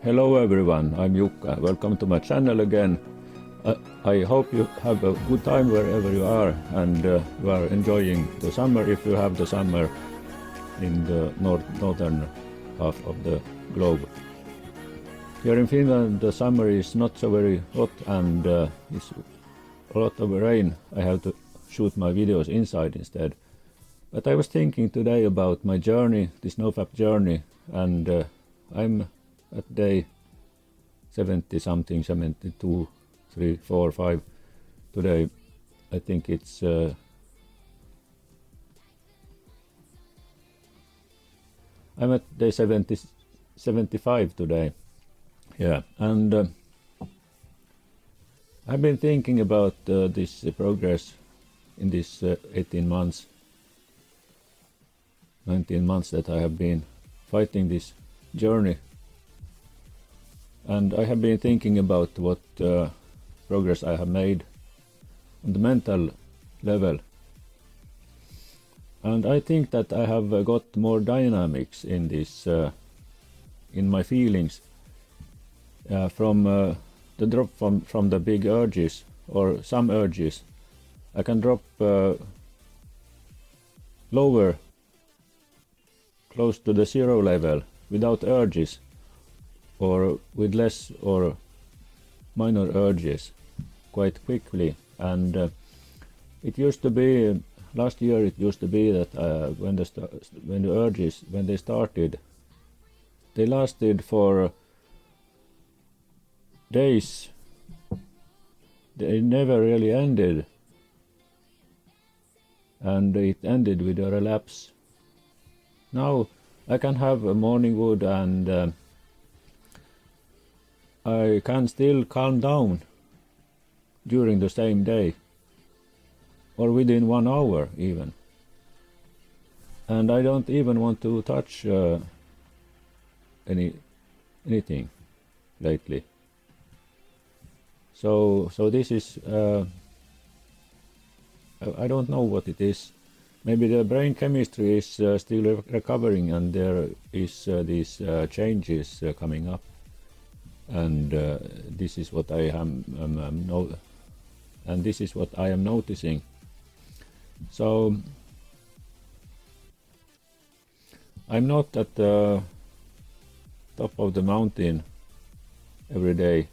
Hello everyone, I'm Jukka. Welcome to my channel again. I hope you have a good time wherever you are and you are enjoying the summer if you have the summer in the northern half of the globe. Here in Finland the summer is not so very hot and it's a lot of rain. I have to shoot my videos inside instead. But I was thinking today about my journey, this NoFap journey, and I'm at day 70 something, 72, 3, 4, 5 today. I think it's I'm at day 75 today. Yeah, and I've been thinking about this progress in this 18 months, 19 months that I have been fighting this journey. And I have been thinking about what progress I have made on the mental level. And I think that I have got more dynamics in this, in my feelings, from the drop from the big urges or some urges. I can drop lower, close to the zero level without urges, or with less or minor urges quite quickly. And it used to be, last year it used to be that when the urges, when they started, they lasted for days. They never really ended. And it ended with a relapse. Now I can have a morning wood and I can still calm down during the same day or within 1 hour even. And I don't even want to touch anything lately. So this is I don't know what it is. Maybe the brain chemistry is still recovering and there is these changes coming up. And this is what I am this is what I am noticing. So I'm not at the top of the mountain every day,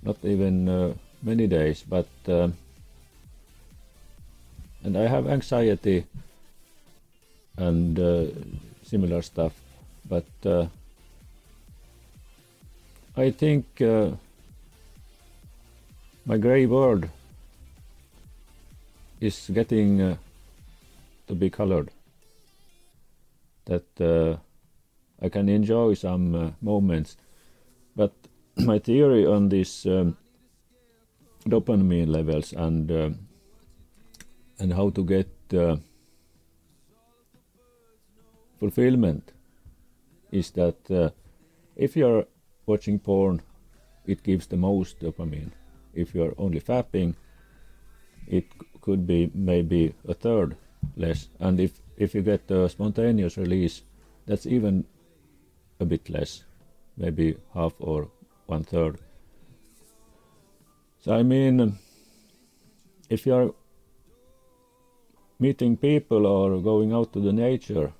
not even many days, but and I have anxiety and similar stuff, but I think my grey world is getting to be colored, that I can enjoy some moments, but my theory on this dopamine levels and how to get fulfillment is that if you're watching porn, it gives the most dopamine. If you're only fapping, it could be maybe a third less. And if you get a spontaneous release, that's even a bit less, maybe half or 1/3. So I mean, if you're meeting people or going out to the nature,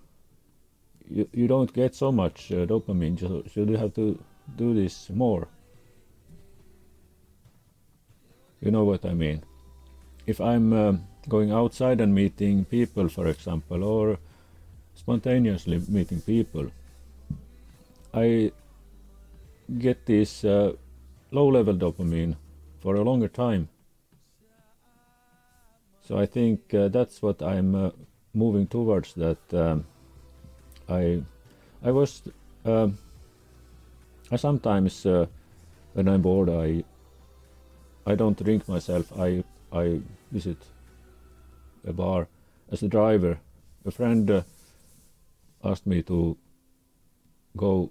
you don't get so much dopamine, so you have to do this more. You know what I mean? If I'm going outside and meeting people, for example, or spontaneously meeting people, I get this low-level dopamine for a longer time. So I think that's what I'm moving towards, that I was I sometimes when I'm bored I don't drink myself. I visit a bar as a driver. A friend asked me to go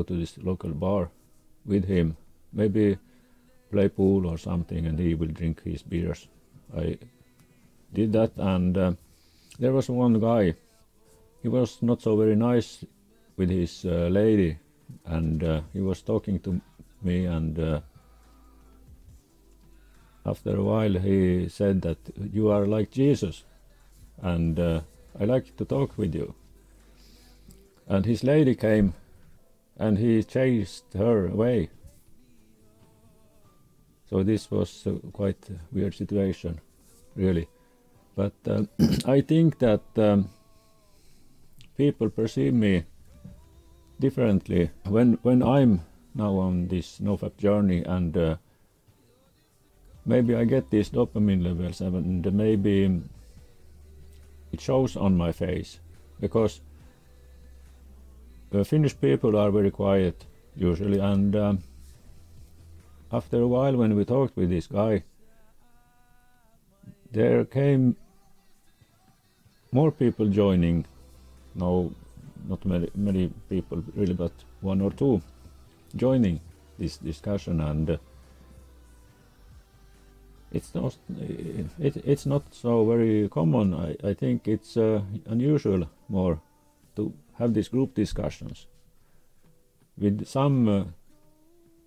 to this local bar with him, maybe play pool or something, and he will drink his beers. I did that, and there was one guy. He was not so very nice with his lady, and he was talking to me, and after a while he said that you are like Jesus, and I like to talk with you. And his lady came and he chased her away. So this was quite a weird situation, really. But I think that people perceive me differently when I'm now on this NoFap journey, and maybe I get these dopamine levels, and maybe it shows on my face, because Finnish people are very quiet usually, and after a while when we talked with this guy, there came more people joining. No, not many people really, but one or two joining this discussion, and it's not so very common. I think it's unusual more to have these group discussions with some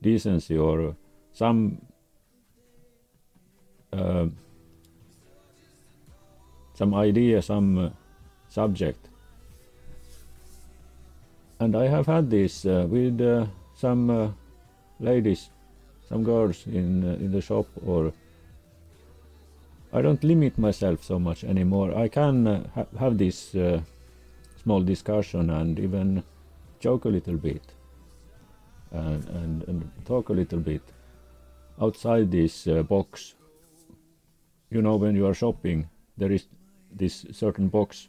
decency or some idea, some subject. And I have had this with some ladies, some girls in the shop, or I don't limit myself so much anymore. I can have this small discussion and even joke a little bit and talk a little bit outside this box. You know, when you are shopping, there is this certain box.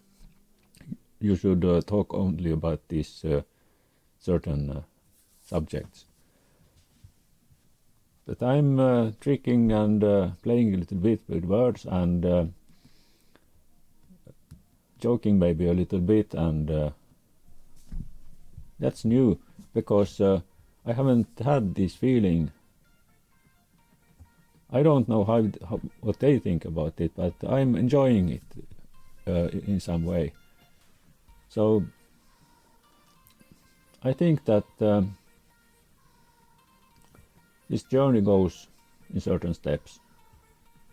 You should talk only about these certain subjects. But I'm tricking and playing a little bit with words and joking maybe a little bit, and that's new, because I haven't had this feeling. I don't know how what they think about it, but I'm enjoying it in some way. So I think that this journey goes in certain steps,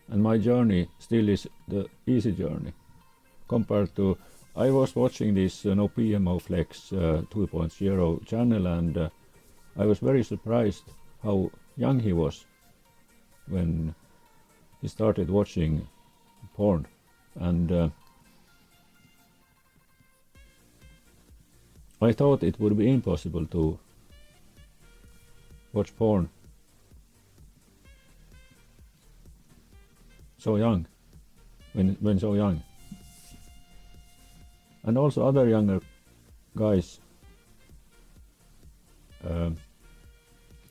and my journey still is the easy journey compared to. I was watching this No PMO Flex 2.0 channel, and I was very surprised how young he was when he started watching porn, and I thought it would be impossible to watch porn so young, when so young. And also other younger guys,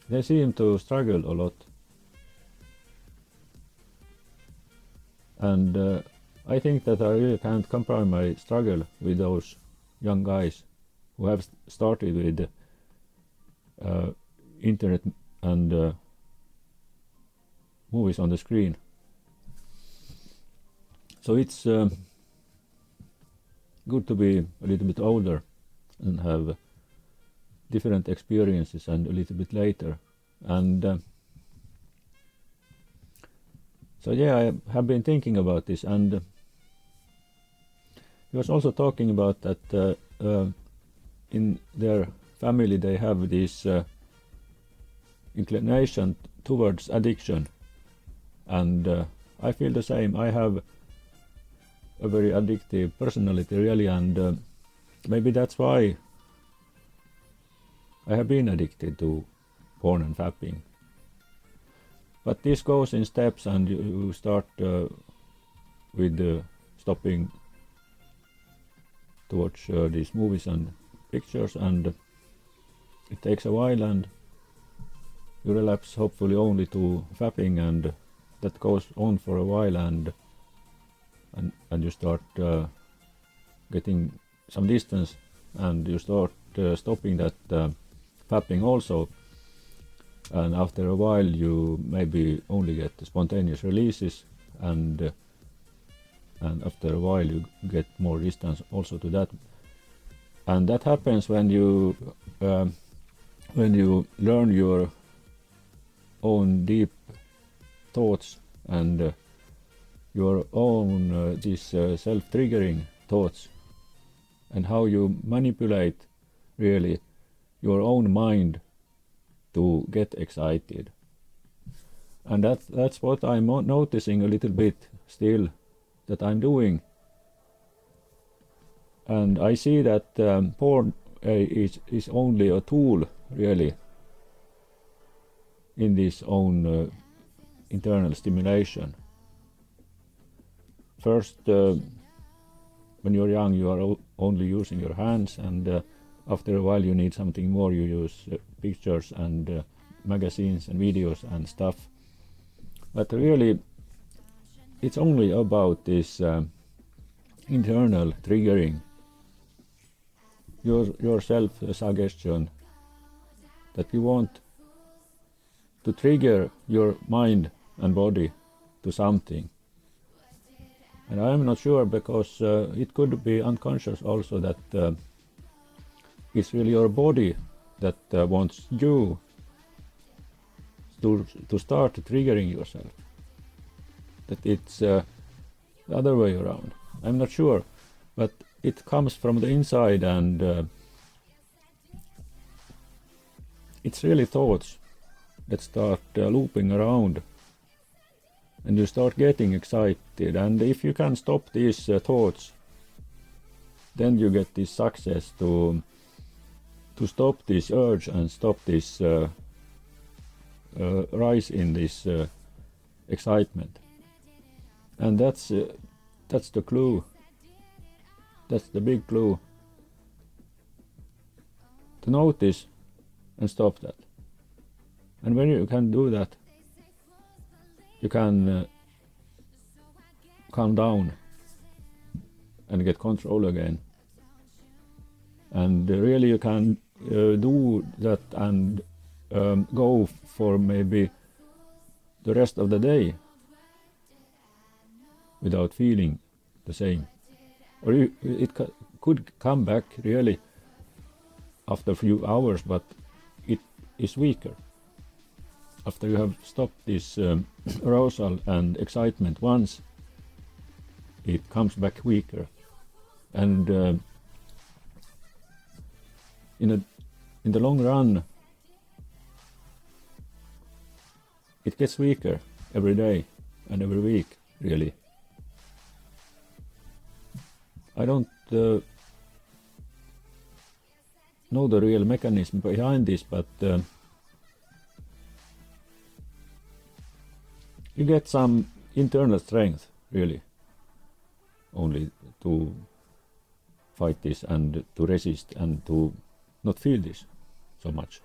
they seem to struggle a lot. And I think that I really can't compare my struggle with those young guys who have started with internet and movies on the screen. So it's good to be a little bit older and have different experiences and a little bit later. And so yeah, I have been thinking about this, and he was also talking about that in their family they have this inclination towards addiction, and I feel the same. I have a very addictive personality, really, and maybe that's why I have been addicted to porn and fapping. But this goes in steps, and you start with stopping to watch these movies and pictures, and it takes a while, and you relapse hopefully only to fapping, and that goes on for a while, and you start getting some distance, and you start stopping that fapping also, and after a while you maybe only get spontaneous releases, and after a while you get more distance also to that. And that happens when you when you learn your own deep thoughts and your own these self-triggering thoughts, and how you manipulate really your own mind to get excited. And that's what I'm noticing a little bit still that I'm doing. And I see that porn is only a tool really in this own internal stimulation. First, when you're young, you are only using your hands, and after a while you need something more. You use pictures and magazines and videos and stuff. But really, it's only about this internal triggering, your self-suggestion, that you want to trigger your mind and body to something. And I'm not sure, because it could be unconscious also that it's really your body that wants you to start triggering yourself. That it's the other way around. I'm not sure, but it comes from the inside, and it's really thoughts that start looping around, and you start getting excited. And if you can stop these thoughts, then you get this success to stop this urge and stop this rise in this excitement. And that's the clue. That's the big clue. To notice and stop that. And when you can do that, you can calm down and get control again. And really you can do that and go for maybe the rest of the day without feeling the same. Or it could come back really after a few hours, but it is weaker. After you have stopped this arousal and excitement once, it comes back weaker. And in the long run, it gets weaker every day and every week, really. I don't know the real mechanism behind this, but you get some internal strength, really, only to fight this and to resist and to not feel this so much.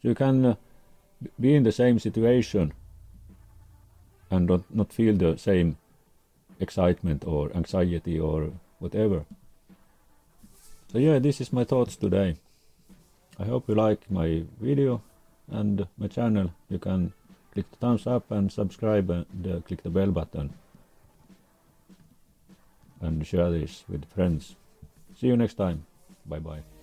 So you can be in the same situation and not feel the same excitement or anxiety or whatever. So yeah, this is my thoughts today. I hope you like my video and my channel. You can click the thumbs up and subscribe and click the bell button and share this with friends. See you next time. Bye bye.